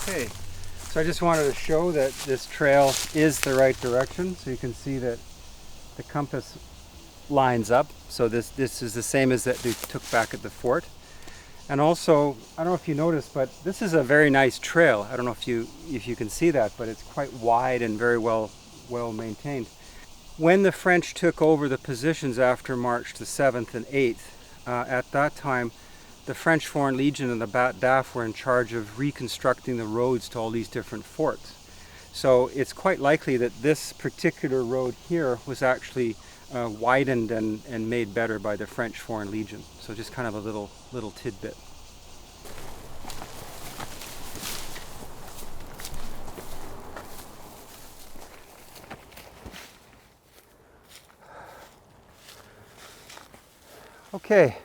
Okay, so I just wanted to show that this trail is the right direction. So you can see that the compass lines up. So this is the same as that they took back at the fort. And also, I don't know if you noticed, but this is a very nice trail. I don't know if you can see that, but it's quite wide and very well maintained. When the French took over the positions after March the 7th and 8th, at that time, the French Foreign Legion and the Bat Daf were in charge of reconstructing the roads to all these different forts. So it's quite likely that this particular road here was actually widened and made better by the French Foreign Legion. So just kind of a little tidbit. Okay,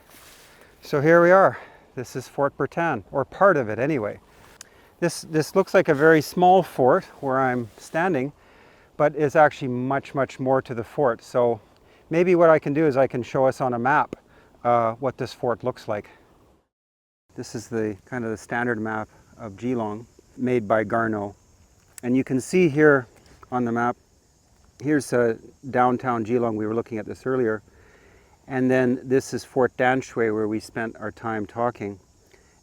so here we are. This is Fort Bertin, or part of it anyway. This looks like a very small fort where I'm standing, but it's actually much more to the fort. So maybe what I can do is I can show us on a map what this fort looks like. This is the kind of the standard map of Keelung made by Garneau. And you can see here on the map, here's downtown Keelung. We were looking at this earlier. And then this is Fort Danshwe, where we spent our time talking.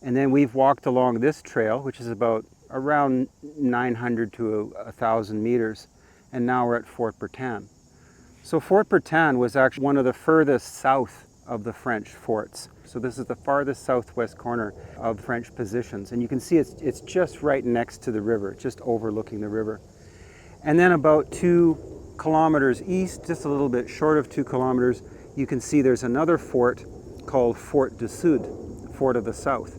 And then we've walked along this trail, which is about around 900 to 1,000 meters. And now we're at Fort Bertin. So Fort Bertin was actually one of the furthest south of the French forts. So this is the farthest southwest corner of French positions. And you can see it's just right next to the river, just overlooking the river. And then about 2 kilometers east, just a little bit short of 2 kilometers, you can see there's another fort called Fort du Sud, Fort of the South.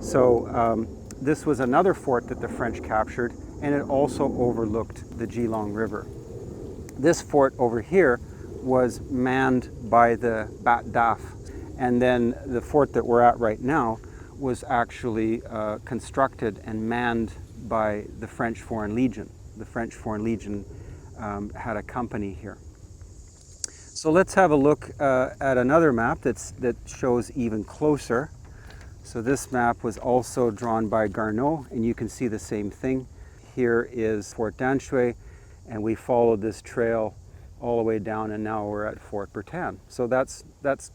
So this was another fort that the French captured, and it also overlooked the Keelung River. This fort over here was manned by the Bat Daf, and then the fort that we're at right now was actually constructed and manned by the French Foreign Legion. The French Foreign Legion had a company here. So let's have a look at another map that shows even closer. So this map was also drawn by Garneau, and you can see the same thing. Here is Fort Danshwe, and we followed this trail all the way down, and now we're at Fort Bertin. So that's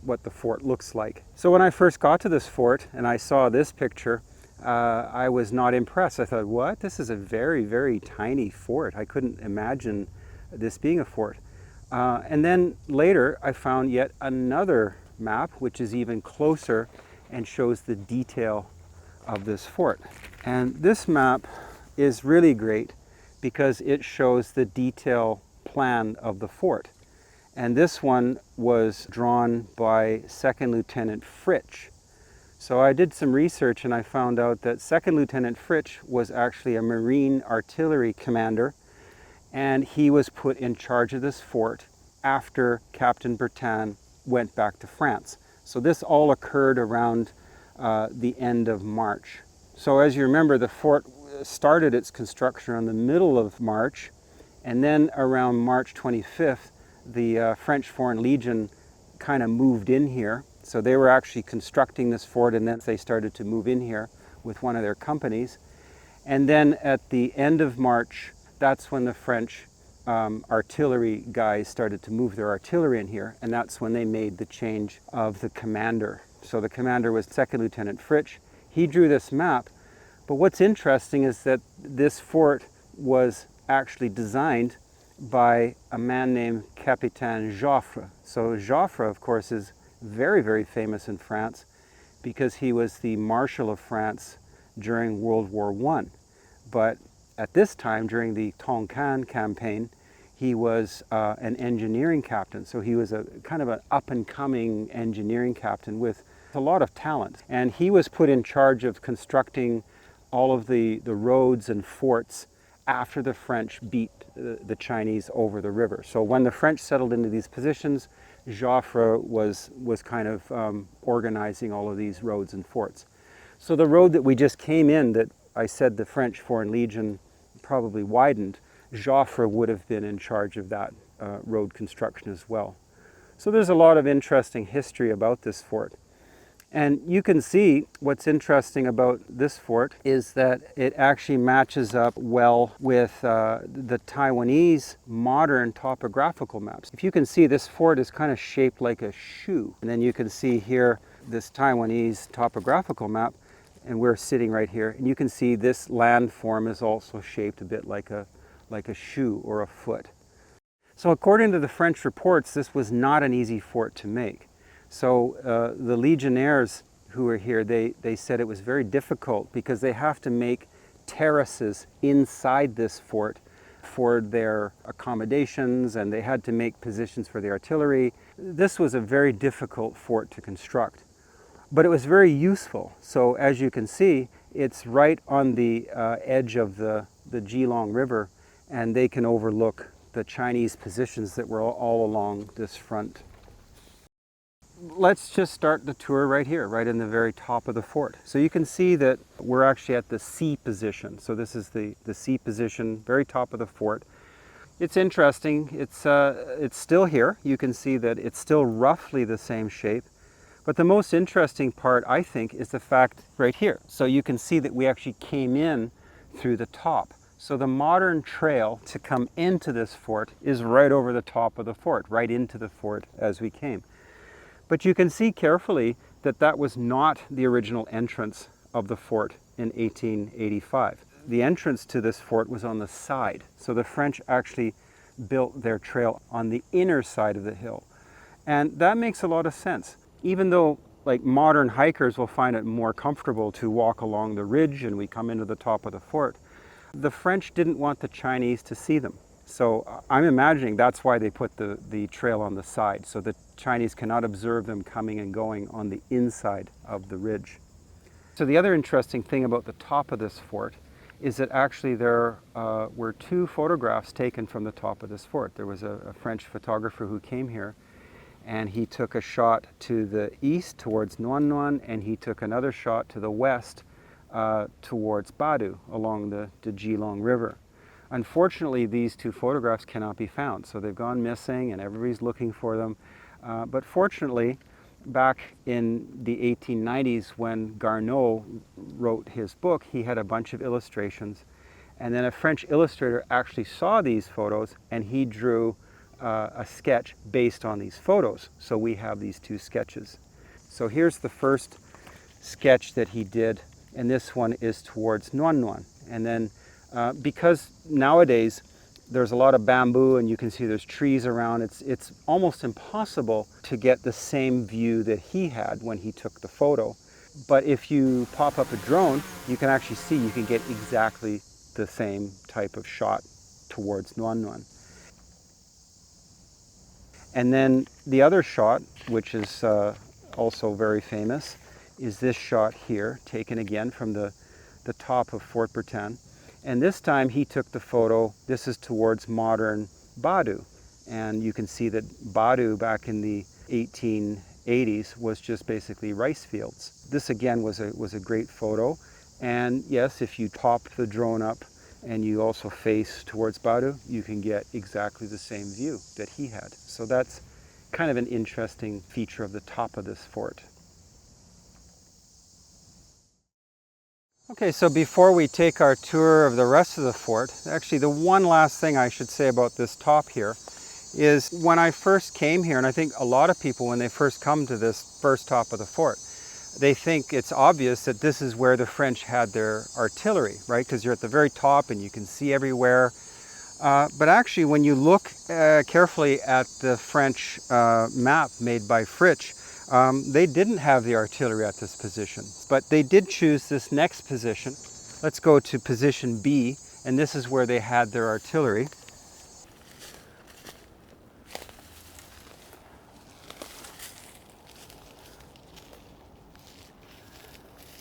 what the fort looks like. So when I first got to this fort and I saw this picture, I was not impressed. I thought, what? This is a very tiny fort. I couldn't imagine this being a fort. And then later I found yet another map which is even closer and shows the detail of this fort. And this map is really great because it shows the detail plan of the fort. And this one was drawn by 2nd Lieutenant Fritsch. So I did some research and I found out that 2nd Lieutenant Fritsch was actually a Marine artillery commander, and he was put in charge of this fort after Captain Bertin went back to France. So this all occurred around the end of March. So as you remember, the fort started its construction around the middle of March, and then around March 25th, the French Foreign Legion kind of moved in here. So they were actually constructing this fort, and then they started to move in here with one of their companies. And then at the end of March, that's when the French artillery guys started to move their artillery in here, and that's when they made the change of the commander. So the commander was 2nd Lieutenant Fritsch. He drew this map, but what's interesting is that this fort was actually designed by a man named Capitaine Joffre. So Joffre, of course, is very famous in France because he was the Marshal of France during World War I. But at this time, during the Tonkin campaign, he was an engineering captain. So he was a kind of an up-and-coming engineering captain with a lot of talent. And he was put in charge of constructing all of the roads and forts after the French beat the Chinese over the river. So when the French settled into these positions, Joffre was kind of organizing all of these roads and forts. So the road that we just came in, that I said the French Foreign Legion probably widened, Joffre would have been in charge of that road construction as well. So there's a lot of interesting history about this fort. And you can see what's interesting about this fort is that it actually matches up well with the Taiwanese modern topographical maps. If you can see, this fort is kind of shaped like a shoe. And then you can see here this Taiwanese topographical map, and we're sitting right here. And you can see this landform is also shaped a bit like a shoe or a foot. So according to the French reports, this was not an easy fort to make. So the legionnaires who were here, they said it was very difficult because they have to make terraces inside this fort for their accommodations, and they had to make positions for the artillery. This was a very difficult fort to construct, but it was very useful. So as you can see, it's right on the edge of the Keelung River, and they can overlook the Chinese positions that were all along this front. Let's just start the tour right here, right in the very top of the fort. So you can see that we're actually at the C position. So this is the C position, very top of the fort. It's interesting, it's still here. You can see that it's still roughly the same shape. But the most interesting part, I think, is the fact right here. So you can see that we actually came in through the top. So the modern trail to come into this fort is right over the top of the fort, right into the fort as we came. But you can see carefully that that was not the original entrance of the fort in 1885. The entrance to this fort was on the side. So the French actually built their trail on the inner side of the hill. And that makes a lot of sense. Even though like modern hikers will find it more comfortable to walk along the ridge and we come into the top of the fort, the French didn't want the Chinese to see them. So I'm imagining that's why they put the trail on the side, so the Chinese cannot observe them coming and going on the inside of the ridge. So the other interesting thing about the top of this fort is that actually there were two photographs taken from the top of this fort. There was a French photographer who came here, and he took a shot to the east towards Nuan Nuan, and he took another shot to the west towards Badu along the Keelung River. Unfortunately, these two photographs cannot be found, so they've gone missing and everybody's looking for them. But fortunately, back in the 1890s when Garneau wrote his book, he had a bunch of illustrations. And then a French illustrator actually saw these photos and he drew a sketch based on these photos. So we have these two sketches. So here's the first sketch that he did, and this one is towards Nuan Nuan. And then because nowadays there's a lot of bamboo and you can see there's trees around, it's almost impossible to get the same view that he had when he took the photo. But if you pop up a drone, you can actually see, you can get exactly the same type of shot towards Nuan Nuan. And then the other shot, which is also very famous, is this shot here, taken again from the top of Fort Bertin. And this time he took the photo, this is towards modern Badu. And you can see that Badu back in the 1880s was just basically rice fields. This again was a great photo. And yes, if you pop the drone up and you also face towards Badu, you can get exactly the same view that he had. So that's kind of an interesting feature of the top of this fort. Okay, so before we take our tour of the rest of the fort, actually the one last thing I should say about this top here is when I first came here, and I think a lot of people when they first come to this first top of the fort, they think it's obvious that this is where the French had their artillery, right? Because you're at the very top and you can see everywhere. But actually when you look carefully at the French map made by Fritsch, they didn't have the artillery at this position, but they did choose this next position. Let's go to position B, and this is where they had their artillery.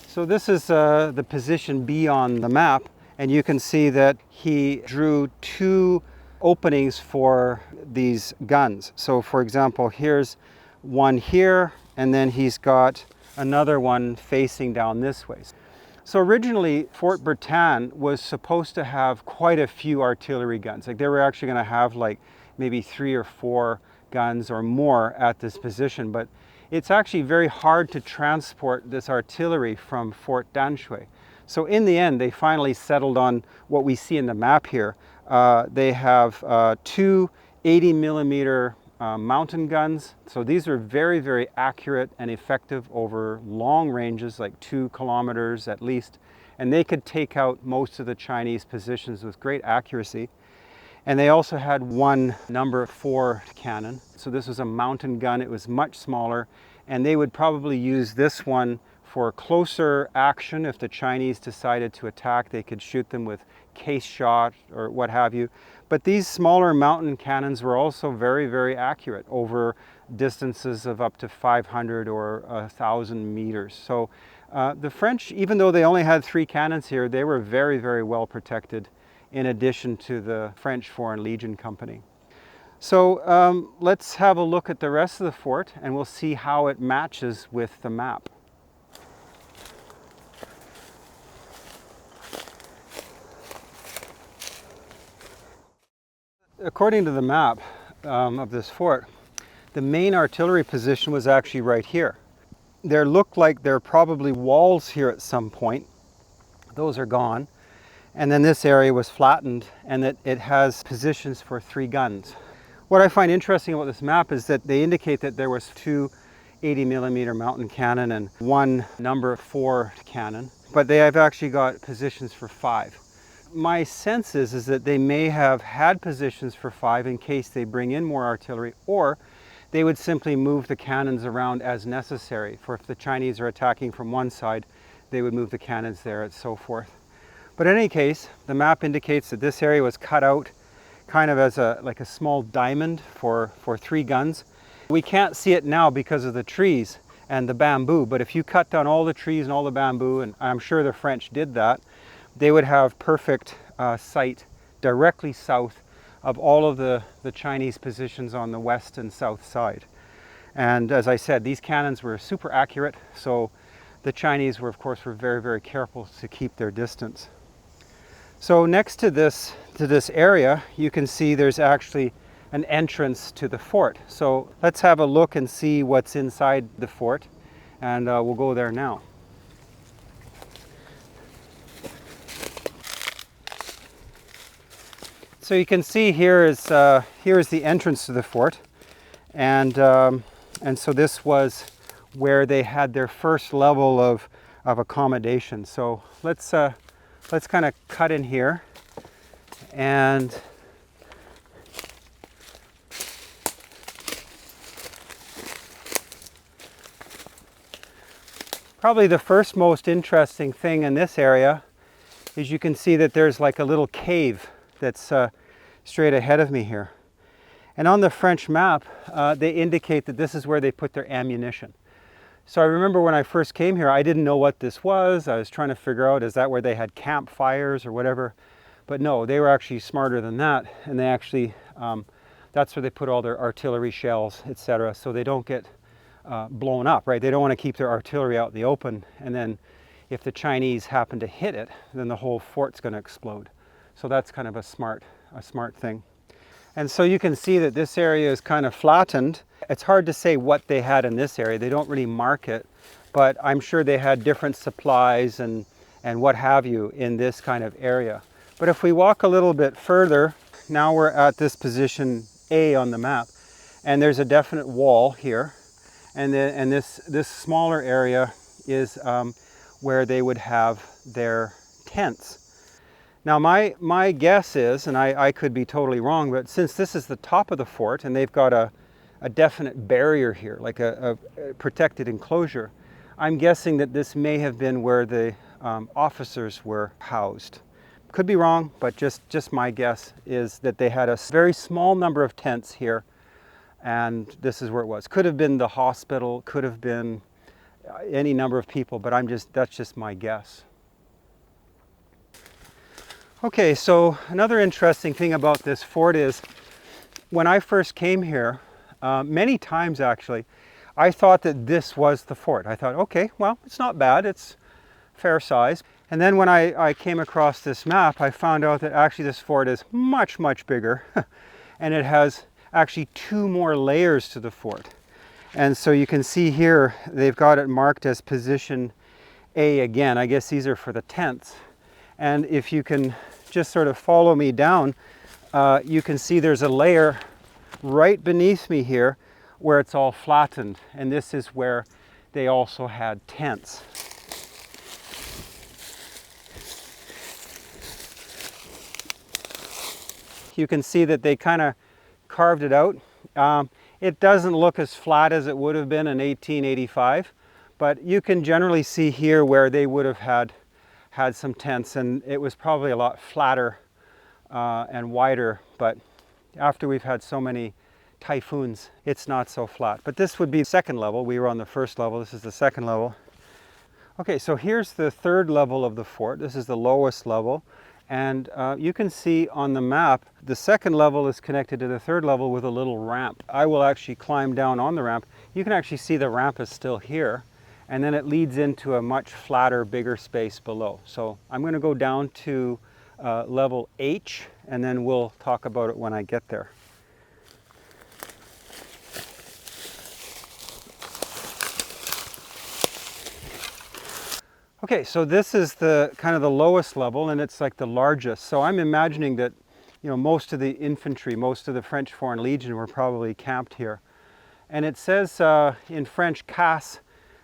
So this is the position B on the map, and you can see that he drew two openings for these guns. So for example, here's one here, and then he's got another one facing down this way. So originally, Fort Bertin was supposed to have quite a few artillery guns. Like they were actually going to have like maybe 3 or 4 guns or more at this position, but it's actually very hard to transport this artillery from Fort Bertin. So in the end, they finally settled on what we see in the map here. They have two 80mm mountain guns. So these are very, very accurate and effective over long ranges, like 2 kilometers at least. And they could take out most of the Chinese positions with great accuracy. And they also had one number 4 cannon. So this was a mountain gun. It was much smaller. And they would probably use this one for closer action. If the Chinese decided to attack, they could shoot them with case shot or what have you. But these smaller mountain cannons were also very, very accurate over distances of up to 500 or 1,000 meters. So the French, even though they only had 3 cannons here, they were very, very well protected in addition to the French Foreign Legion Company. So let's have a look at the rest of the fort and we'll see how it matches with the map. According to the map of this fort, the main artillery position was actually right here. There looked like there are probably walls here at some point. Those are gone. And then this area was flattened and that it has positions for 3 guns. What I find interesting about this map is that they indicate that there was 2 80mm mountain cannon and 1 number 4 cannon, but they have actually got positions for 5. My sense is that they may have had positions for 5 in case they bring in more artillery, or they would simply move the cannons around as necessary. For if the Chinese are attacking from one side, they would move the cannons there and so forth. But in any case, the map indicates that this area was cut out kind of as like a small diamond for 3 guns. We can't see it now because of the trees and the bamboo, but if you cut down all the trees and all the bamboo, and I'm sure the French did that, they would have perfect sight directly south of all of the Chinese positions on the west and south side. And as I said, these cannons were super accurate, so the Chinese were, of course, very, very careful to keep their distance. So next to this area, you can see there's actually an entrance to the fort. So let's have a look and see what's inside the fort, and we'll go there now. So you can see here is the entrance to the fort, and so this was where they had their first level of accommodation. So let's kind of cut in here, and probably the first most interesting thing in this area is you can see that there's like a little cave that's straight ahead of me here. And on the French map, they indicate that this is where they put their ammunition. So I remember when I first came here, I didn't know what this was. I was trying to figure out, is that where they had campfires or whatever? But no, they were actually smarter than that. And they actually, that's where they put all their artillery shells, etc. So they don't get blown up, right? They don't want to keep their artillery out in the open. And then if the Chinese happen to hit it, then the whole fort's going to explode. So that's kind of a smart thing. And so you can see that this area is kind of flattened. It's hard to say what they had in this area. They don't really mark it, but I'm sure they had different supplies and what have you in this kind of area. But if we walk a little bit further, now we're at this position A on the map, and there's a definite wall here. And this smaller area is where they would have their tents. Now my guess is, and I could be totally wrong, but since this is the top of the fort and they've got a definite barrier here, like a protected enclosure, I'm guessing that this may have been where the officers were housed. Could be wrong, but just my guess is that they had a very small number of tents here, and this is where it was. Could have been the hospital, could have been any number of people, but that's just my guess. Okay, so another interesting thing about this fort is when I first came here, many times actually, I thought that this was the fort. I thought, okay, well, it's not bad, it's fair size. And then when I came across this map, I found out that actually this fort is much, much bigger. And it has actually 2 more layers to the fort. And so you can see here, they've got it marked as position A again. I guess these are for the tents. And if you can just sort of follow me down, you can see there's a layer right beneath me here where it's all flattened. And this is where they also had tents. You can see that they kind of carved it out. It doesn't look as flat as it would have been in 1885, but you can generally see here where they would have had some tents, and it was probably a lot flatter and wider, but after we've had so many typhoons, it's not so flat. But this would be second level. We were on the first level. This is the second level. Okay, so here's the third level of the fort. This is the lowest level. And you can see on the map, the second level is connected to the third level with a little ramp. I will actually climb down on the ramp. You can actually see the ramp is still here, and then it leads into a much flatter, bigger space below. So I'm going to go down to level H, and then we'll talk about it when I get there. Okay, so this is the kind of the lowest level, and it's like the largest. So I'm imagining that, you know, most of the infantry, most of the French Foreign Legion were probably camped here. And it says in French, casse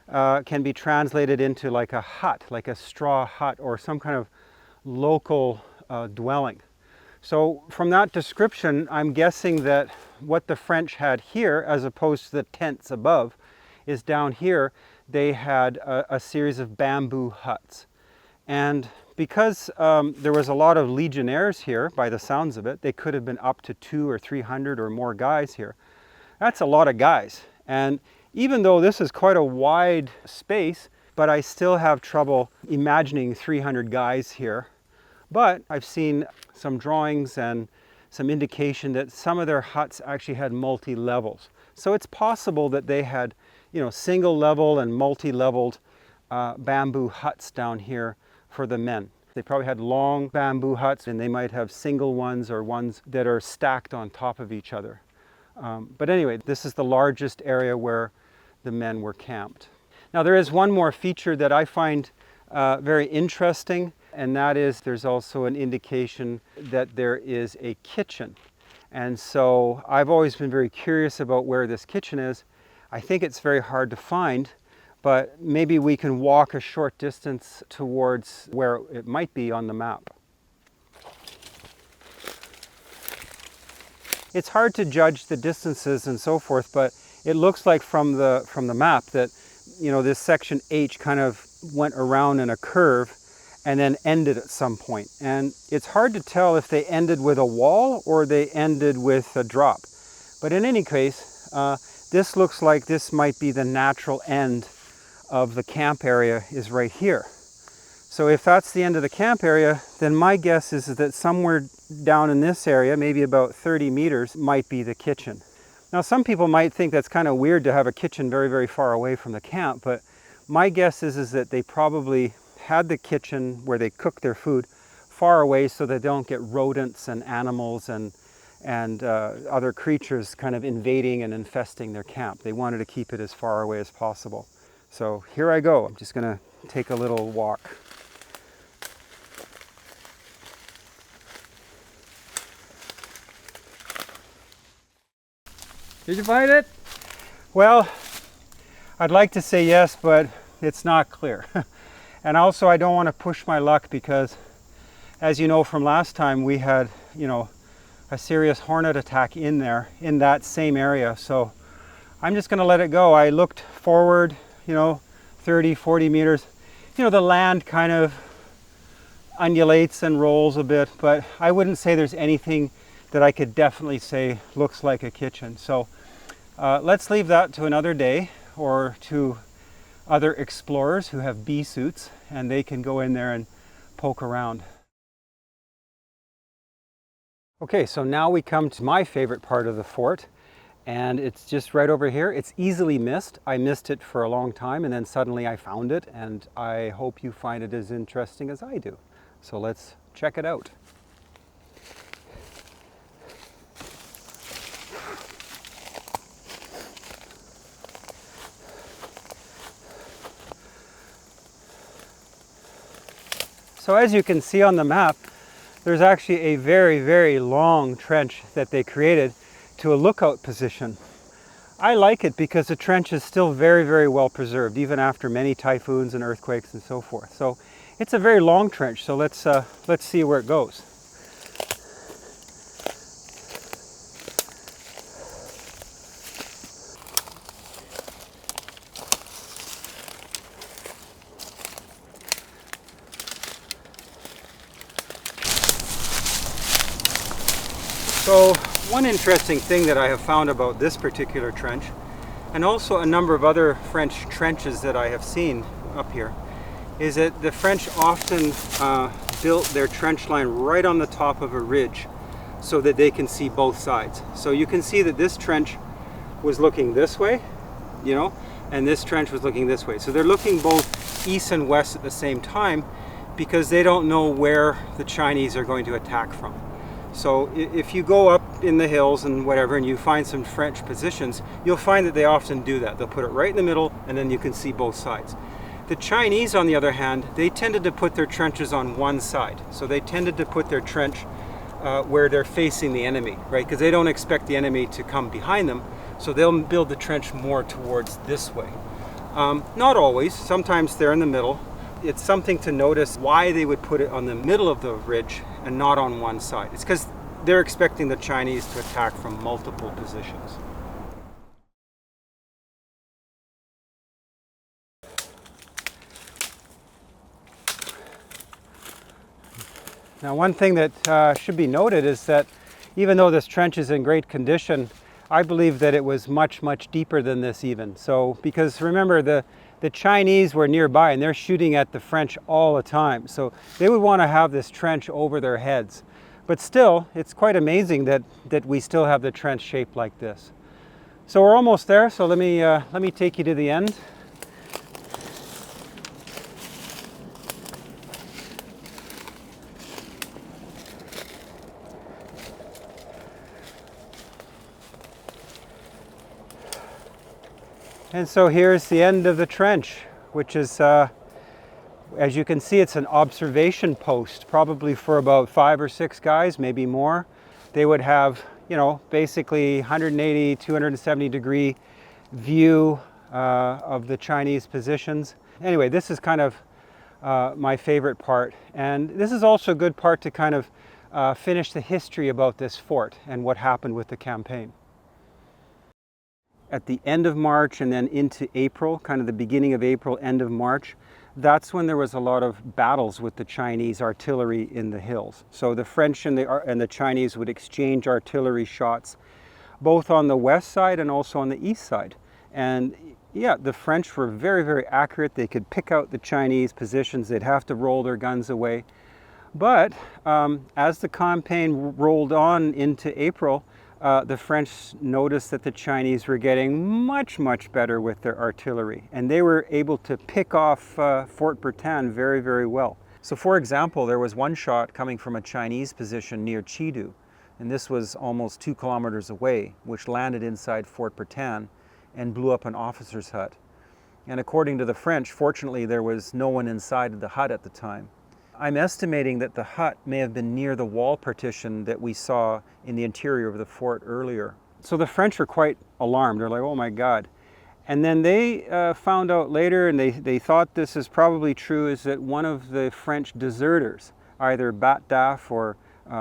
can be translated into like a hut, like a straw hut or some kind of local dwelling. So from that description, I'm guessing that what the French had here, as opposed to the tents above, is down here they had a series of bamboo huts. And because there was a lot of legionnaires here, by the sounds of it, they could have been up to 200 or 300 or more guys here. That's a lot of guys. And even though this is quite a wide space, but I still have trouble imagining 300 guys here. But I've seen some drawings and some indication that some of their huts actually had multi-levels. So it's possible that they had, you know, single level and multi-leveled bamboo huts down here for the men. They probably had long bamboo huts, and they might have single ones or ones that are stacked on top of each other. But anyway, this is the largest area where the men were camped. Now there is one more feature that I find very interesting, and that is there's also an indication that there is a kitchen. And so I've always been very curious about where this kitchen is. I think it's very hard to find, but maybe we can walk a short distance towards where it might be on the map. It's hard to judge the distances and so forth, but it looks like from the map that, you know, this section H kind of went around in a curve and then ended at some point. And it's hard to tell if they ended with a wall or they ended with a drop. But in any case, this looks like this might be the natural end of the camp area is right here. So if that's the end of the camp area, then my guess is that somewhere down in this area, maybe about 30 meters, might be the kitchen. Now some people might think that's kind of weird to have a kitchen very, very far away from the camp, but my guess is that they probably had the kitchen where they cook their food far away so they don't get rodents and animals and other creatures kind of invading and infesting their camp. They wanted to keep it as far away as possible. So here I go. I'm just going to take a little walk. Did you find it? Well, I'd like to say yes, but it's not clear. And also I don't want to push my luck because, as you know from last time, we had, you know, a serious hornet attack in there, in that same area. So I'm just going to let it go. I looked forward, you know, 30, 40 meters. You know, the land kind of undulates and rolls a bit, but I wouldn't say there's anything that I could definitely say looks like a kitchen. So let's leave that to another day, or to other explorers who have bee suits, and they can go in there and poke around. Okay, so now we come to my favorite part of the fort, and it's just right over here. It's easily missed. I missed it for a long time, and then suddenly I found it, and I hope you find it as interesting as I do. So let's check it out. So as you can see on the map, there's actually a very, very long trench that they created to a lookout position. I like it because the trench is still very, very well preserved, even after many typhoons and earthquakes and so forth. So it's a very long trench, so let's see where it goes. So one interesting thing that I have found about this particular trench, and also a number of other French trenches that I have seen up here, is that the French often built their trench line right on the top of a ridge so that they can see both sides. So you can see that this trench was looking this way, you know, and this trench was looking this way. So they're looking both east and west at the same time because they don't know where the Chinese are going to attack from. So if you go up in the hills and whatever and you find some French positions, you'll find that they often do that. They'll put it right in the middle and then you can see both sides. The Chinese, on the other hand, they tended to put their trenches on one side. So they tended to put their trench where they're facing the enemy, right? Because they don't expect the enemy to come behind them. So they'll build the trench more towards this way. Not always, sometimes they're in the middle. It's something to notice why they would put it on the middle of the ridge and not on one side. It's because they're expecting the Chinese to attack from multiple positions. Now, one thing that should be noted is that even though this trench is in great condition, I believe that it was much, much deeper than this even. So, because remember, the Chinese were nearby and they're shooting at the French all the time. So they would want to have this trench over their heads. But still, it's quite amazing that we still have the trench shaped like this. So we're almost there, so let me take you to the end. And so here's the end of the trench, which is, as you can see, it's an observation post, probably for about 5 or 6 guys, maybe more. They would have, you know, basically 180, 270 degree view of the Chinese positions. Anyway, this is kind of my favorite part. And this is also a good part to kind of finish the history about this fort and what happened with the campaign. At the end of March and then into April, kind of the beginning of April, end of March, that's when there was a lot of battles with the Chinese artillery in the hills. So the French and the Chinese would exchange artillery shots, both on the west side and also on the east side. And yeah, the French were very, very accurate. They could pick out the Chinese positions. They'd have to roll their guns away. But as the campaign rolled on into April, the French noticed that the Chinese were getting much, much better with their artillery, and they were able to pick off Fort Bertin very, very well. So for example, there was one shot coming from a Chinese position near Chidu, and this was almost 2 kilometers away, which landed inside Fort Bertin and blew up an officer's hut. And according to the French, fortunately there was no one inside the hut at the time. I'm estimating that the hut may have been near the wall partition that we saw in the interior of the fort earlier. So the French were quite alarmed. They're like, oh my God. And then they found out later, and they thought this is probably true, is that one of the French deserters, either Bat Daf or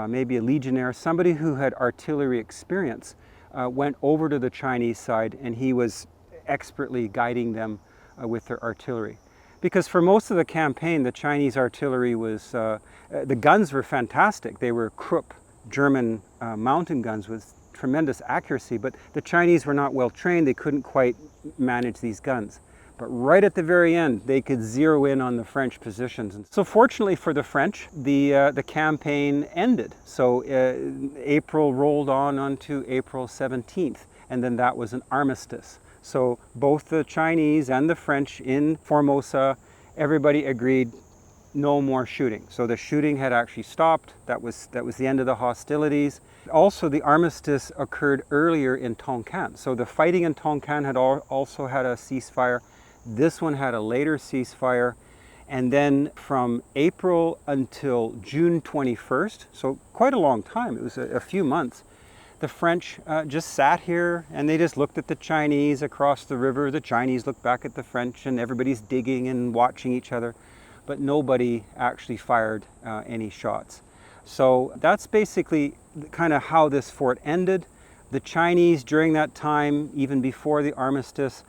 maybe a legionnaire, somebody who had artillery experience, went over to the Chinese side, and he was expertly guiding them with their artillery. Because for most of the campaign, the Chinese artillery was, the guns were fantastic. They were Krupp German mountain guns with tremendous accuracy, but the Chinese were not well trained. They couldn't quite manage these guns. But right at the very end, they could zero in on the French positions. And so fortunately for the French, the campaign ended. So April rolled on onto April 17th, and then that was an armistice. So both the Chinese and the French in Formosa, everybody agreed no more shooting. So the shooting had actually stopped. That was the end of the hostilities. Also, the armistice occurred earlier in Tonkin. So the fighting in Tonkin had also had a ceasefire. This one had a later ceasefire. And then from April until June 21st, so quite a long time, it was a few months, the French just sat here and they just looked at the Chinese across the river. The Chinese looked back at the French, and everybody's digging and watching each other, but nobody actually fired any shots. So that's basically kind of how this fort ended. The Chinese during that time, even before the armistice,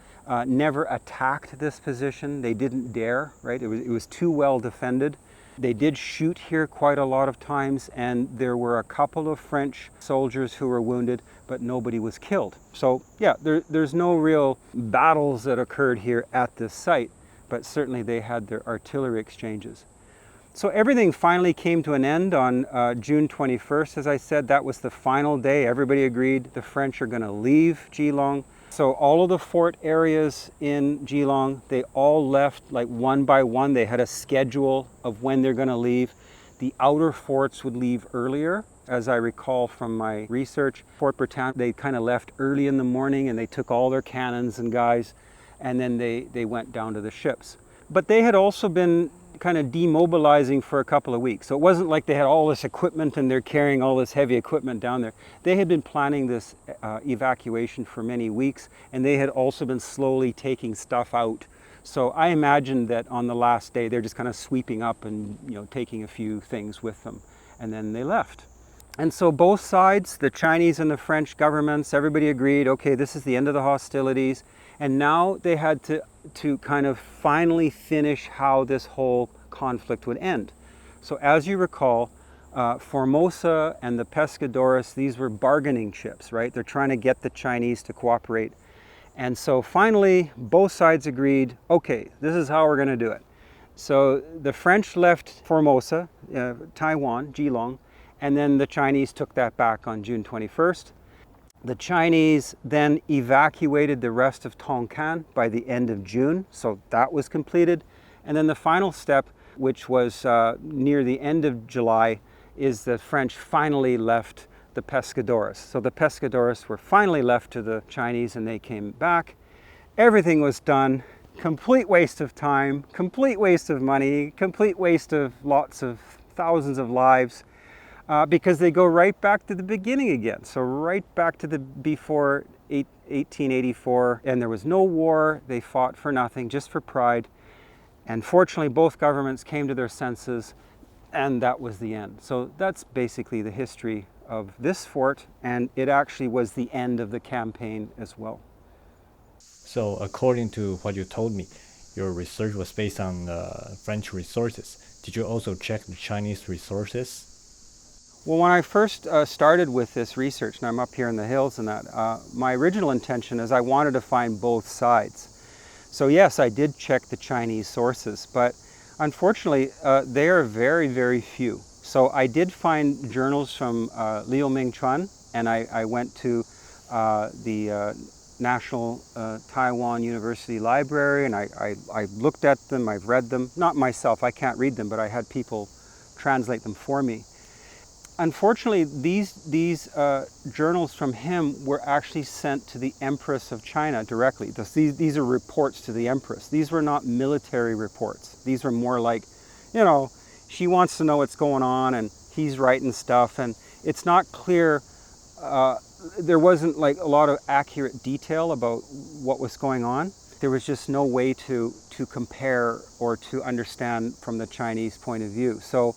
never attacked this position. They didn't dare, right? It was too well defended. They did shoot here quite a lot of times, and there were a couple of French soldiers who were wounded, but nobody was killed. So yeah, there's no real battles that occurred here at this site, but certainly they had their artillery exchanges. So everything finally came to an end on June 21st. As I said, that was the final day. Everybody agreed the French are going to leave Keelung. So all of the fort areas in Keelung, they all left like one by one. They had a schedule of when they're going to leave. The outer forts would leave earlier. As I recall from my research, Fort Bertin, they kind of left early in the morning and they took all their cannons and guys, and then they went down to the ships. But they had also been kind of demobilizing for a couple of weeks. So it wasn't like they had all this equipment and they're carrying all this heavy equipment down there. They had been planning this evacuation for many weeks, and they had also been slowly taking stuff out. So I imagine that on the last day they're just kind of sweeping up and taking a few things with them, and then they left. And so both sides, the Chinese and the French governments, everybody agreed, okay, this is the end of the hostilities. And now they had to kind of finally finish how this whole conflict would end. So as you recall, Formosa and the Pescadores, these were bargaining ships, right? They're trying to get the Chinese to cooperate. And so finally, both sides agreed, okay, this is how we're going to do it. So the French left Formosa, Taiwan, Keelung, and then the Chinese took that back on June 21st. The Chinese then evacuated the rest of Tonkin by the end of June, so that was completed. And then the final step, which was near the end of July, is the French finally left the Pescadores. So the Pescadores were finally left to the Chinese and they came back. Everything was done. Complete waste of time, complete waste of money, complete waste of lots of thousands of lives. Because they go right back to the beginning again. So right back to the before 1884, and there was no war. They fought for nothing, just for pride. And fortunately, both governments came to their senses, and that was the end. So that's basically the history of this fort, and it actually was the end of the campaign as well. So according to what you told me, your research was based on French resources. Did you also check the Chinese resources? Well, when I first started with this research, and I'm up here in the hills and that, my original intention is I wanted to find both sides. So yes, I did check the Chinese sources, but unfortunately, they are very, very few. So I did find journals from Liu Mingchuan, and I went to the National Taiwan University Library, and I looked at them, I've read them. Not myself, I can't read them, but I had people translate them for me. Unfortunately, these journals from him were actually sent to the Empress of China directly. These are reports to the Empress. These were not military reports. These were more like, she wants to know what's going on, and he's writing stuff, and it's not clear. There wasn't like a lot of accurate detail about what was going on. There was just no way to compare or to understand from the Chinese point of view. So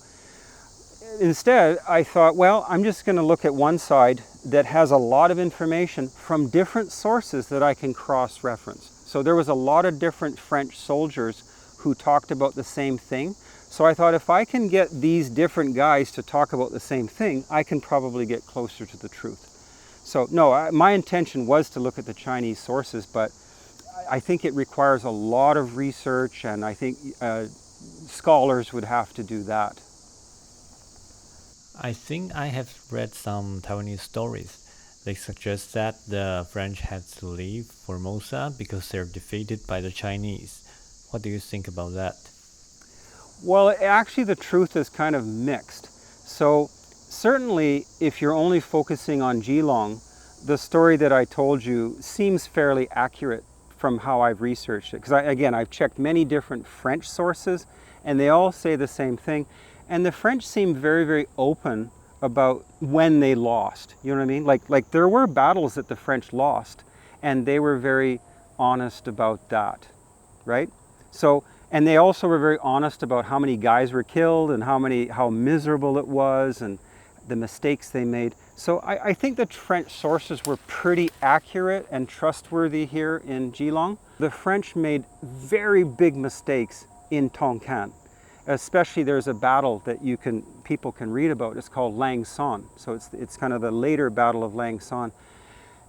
instead, I thought, well, I'm just going to look at one side that has a lot of information from different sources that I can cross-reference. So there was a lot of different French soldiers who talked about the same thing. So I thought if I can get these different guys to talk about the same thing, I can probably get closer to the truth. So no, my intention was to look at the Chinese sources, but I think it requires a lot of research, and I think scholars would have to do that. I think I have read some Taiwanese stories. They suggest that the French had to leave Formosa because they're defeated by the Chinese. What do you think about that? Well, actually the truth is kind of mixed. So certainly if you're only focusing on Keelung, the story that I told you seems fairly accurate from how I've researched it. Because again, I've checked many different French sources, and they all say the same thing. And the French seem very, very open about when they lost. You know what I mean? Like there were battles that the French lost, and they were very honest about that, right? So, and they also were very honest about how many guys were killed and how miserable it was and the mistakes they made. So I think the French sources were pretty accurate and trustworthy here in Keelung. The French made very big mistakes in Tonkin. Especially there's a battle that people can read about. It's called Lang Son. So it's kind of the later battle of Lang Son.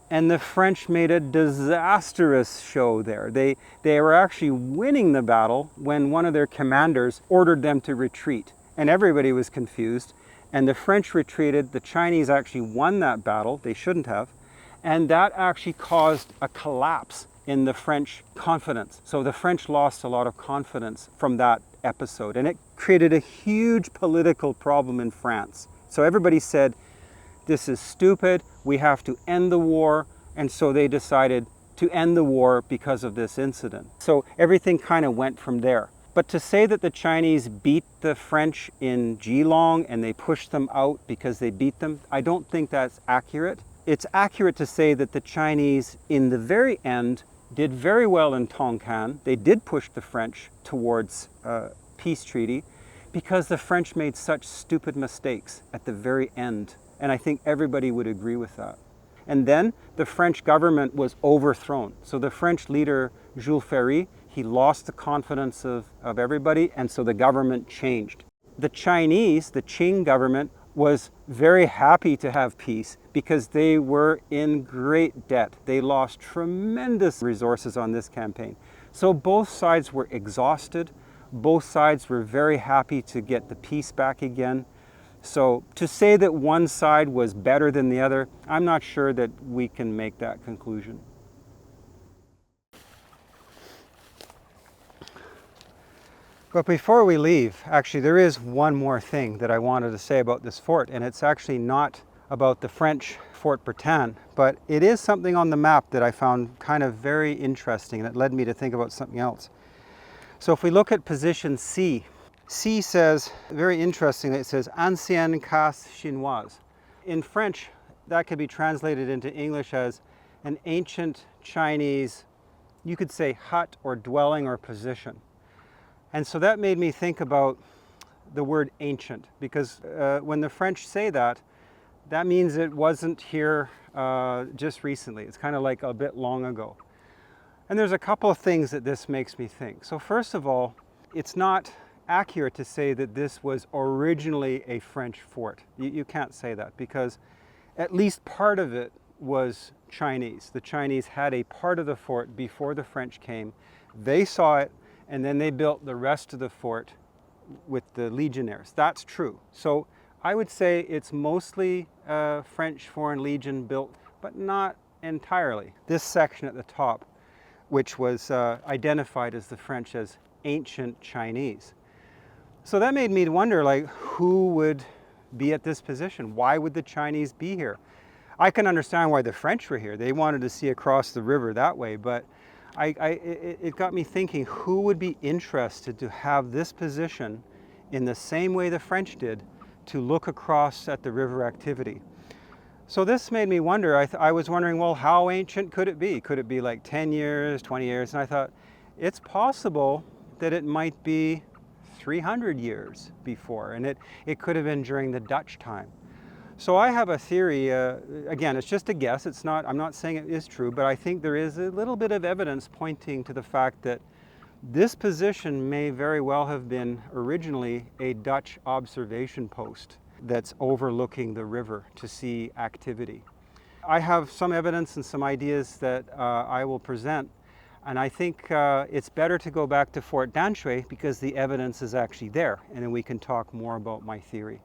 And the French made a disastrous show there. They were actually winning the battle when one of their commanders ordered them to retreat. And everybody was confused. And the French retreated. The Chinese actually won that battle. They shouldn't have. And that actually caused a collapse in the French confidence. So the French lost a lot of confidence from that episode. And it created a huge political problem in France. So everybody said, this is stupid, we have to end the war, and so they decided to end the war because of this incident. So everything kind of went from there. But to say that the Chinese beat the French in Keelung and they pushed them out because they beat them, I don't think that's accurate. It's accurate to say that the Chinese, in the very end, did very well in Tonkin. They did push the French towards a peace treaty because the French made such stupid mistakes at the very end. And I think everybody would agree with that. And then the French government was overthrown. So the French leader, Jules Ferry, he lost the confidence of everybody, and so the government changed. The Chinese, the Qing government, was very happy to have peace because they were in great debt. They lost tremendous resources on this campaign. So both sides were exhausted. Both sides were very happy to get the peace back again. So to say that one side was better than the other, I'm not sure that we can make that conclusion. But before we leave, actually there is one more thing that I wanted to say about this fort, and it's actually not about the French Fort Bertin, but it is something on the map that I found kind of very interesting, and it led me to think about something else. So if we look at position C, C says, very interestingly, it says Ancienne Casse Chinoise. In French, that could be translated into English as an ancient Chinese, you could say hut or dwelling or position. And so that made me think about the word ancient, because when the French say that, that means it wasn't here just recently. It's kind of like a bit long ago. And there's a couple of things that this makes me think. So first of all, it's not accurate to say that this was originally a French fort. You can't say that, because at least part of it was Chinese. The Chinese had a part of the fort before the French came. They saw it, and then they built the rest of the fort with the legionnaires. That's true. So I would say it's mostly French Foreign Legion built, but not entirely. This section at the top, which was identified as the French as ancient Chinese. So that made me wonder, like, who would be at this position? Why would the Chinese be here? I can understand why the French were here. They wanted to see across the river that way, but it got me thinking, who would be interested to have this position in the same way the French did, to look across at the river activity? So this made me wonder. I was wondering, well, how ancient could it be? Could it be like 10 years, 20 years? And I thought, it's possible that it might be 300 years before, and it could have been during the Dutch time. So I have a theory, again, it's just a guess, I'm not saying it is true, but I think there is a little bit of evidence pointing to the fact that this position may very well have been originally a Dutch observation post that's overlooking the river to see activity. I have some evidence and some ideas that I will present, and I think it's better to go back to Fort Bertin because the evidence is actually there, and then we can talk more about my theory.